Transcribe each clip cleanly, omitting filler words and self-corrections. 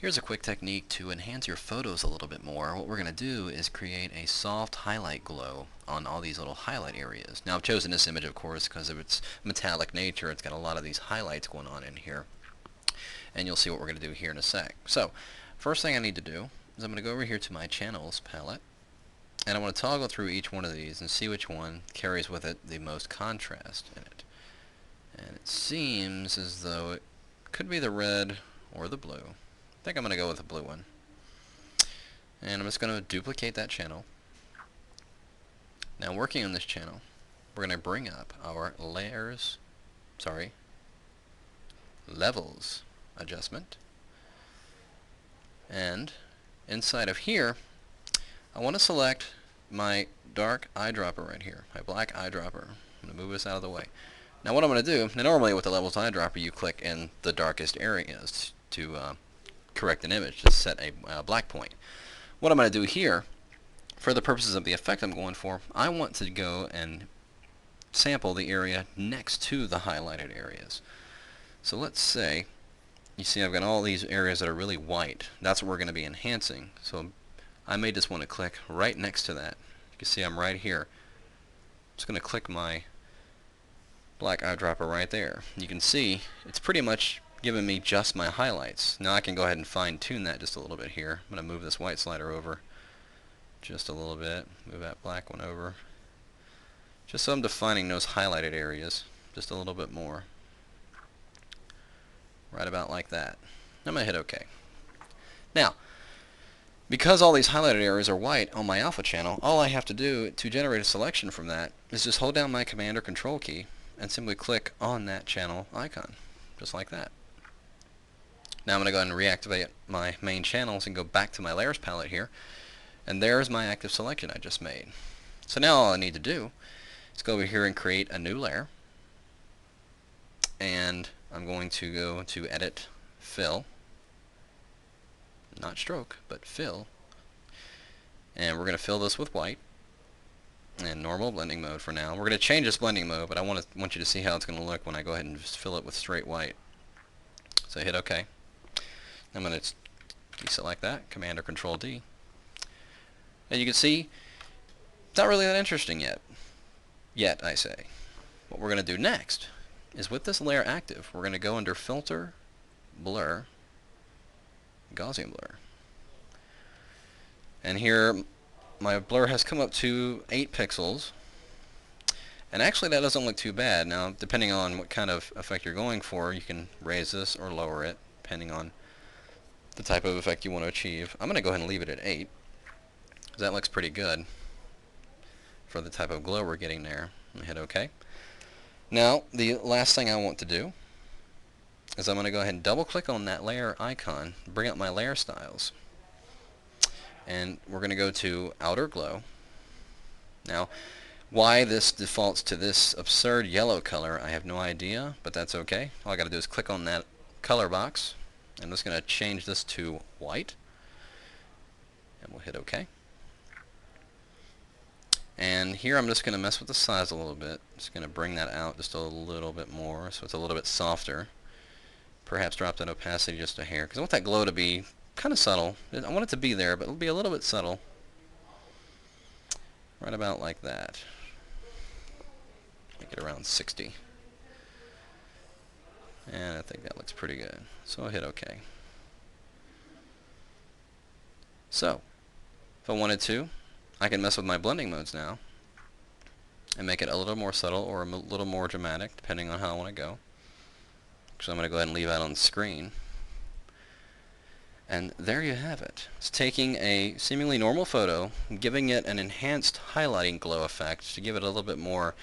Here's a quick technique to enhance your photos a little bit more. What we're going to do is create a soft highlight glow on all these little highlight areas. Now I've chosen this image, of course, because of its metallic nature. It's got a lot of these highlights going on in here. And you'll see what we're going to do here in a sec. So, first thing I need to do is I'm going to go over here to my channels palette. And I want to toggle through each one of these and see which one carries with it the most contrast in it. And it seems as though it could be the red or the blue. I think I'm going to go with the blue one. And I'm just going to duplicate that channel. Now working on this channel, we're going to bring up our levels adjustment. And inside of here, I want to select my dark eyedropper right here, my black eyedropper. I'm going to move this out of the way. Now what I'm going to do, now normally with the levels eyedropper you click in the darkest areas to correct an image, to set a black point. What I'm going to do here, for the purposes of the effect I'm going for, I want to go and sample the area next to the highlighted areas. So let's say, you see I've got all these areas that are really white. That's what we're going to be enhancing. So I may just want to click right next to that. You can see I'm right here. I'm just going to click my black eyedropper right there. You can see it's pretty much giving me just my highlights. Now I can go ahead and fine-tune that just a little bit here. I'm going to move this white slider over just a little bit, move that black one over, just so I'm defining those highlighted areas just a little bit more. Right about like that. I'm going to hit OK. Now, because all these highlighted areas are white on my alpha channel, all I have to do to generate a selection from that is just hold down my Command or Control key and simply click on that channel icon, just like that. Now I'm going to go ahead and reactivate my main channels and go back to my layers palette here, and there's my active selection I just made. So now all I need to do is go over here and create a new layer, and I'm going to go to Edit, Fill, not Stroke, but Fill, and we're going to fill this with white and normal blending mode for now. We're going to change this blending mode, but I want you to see how it's going to look when I go ahead and just fill it with straight white. So hit OK. I'm going to deselect that, Command or Control D. And you can see it's not really that interesting yet. Yet, I say. What we're going to do next is, with this layer active, we're going to go under Filter, Blur, Gaussian Blur. And here my blur has come up to 8 pixels. And actually that doesn't look too bad. Now, depending on what kind of effect you're going for, you can raise this or lower it, depending on the type of effect you want to achieve. I'm going to go ahead and leave it at 8, because that looks pretty good for the type of glow we're getting there. I'm going to hit OK. Now, the last thing I want to do is I'm going to go ahead and double click on that layer icon, bring up my layer styles, and we're going to go to Outer Glow. Now, why this defaults to this absurd yellow color, I have no idea, but that's okay. All I got to do is click on that color box. I'm just going to change this to white, and we'll hit OK. And here I'm just going to mess with the size a little bit. Just going to bring that out just a little bit more, so it's a little bit softer. Perhaps drop that opacity just a hair, because I want that glow to be kind of subtle. I want it to be there, but it'll be a little bit subtle. Right about like that. Make it around 60. And I think that looks pretty good. So I'll hit OK. So, if I wanted to, I can mess with my blending modes now and make it a little more subtle or a little more dramatic, depending on how I want to go. So I'm going to go ahead and leave that on the screen. And there you have it. It's taking a seemingly normal photo, giving it an enhanced highlighting glow effect to give it a little bit more,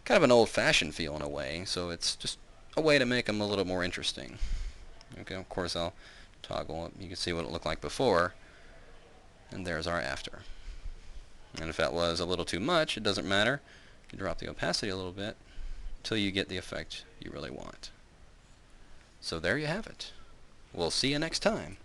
kind of an old-fashioned feel in a way. So it's just a way to make them a little more interesting. Okay, of course I'll toggle it. You can see what it looked like before. And there's our after. And if that was a little too much, it doesn't matter. You can drop the opacity a little bit until you get the effect you really want. So there you have it. We'll see you next time.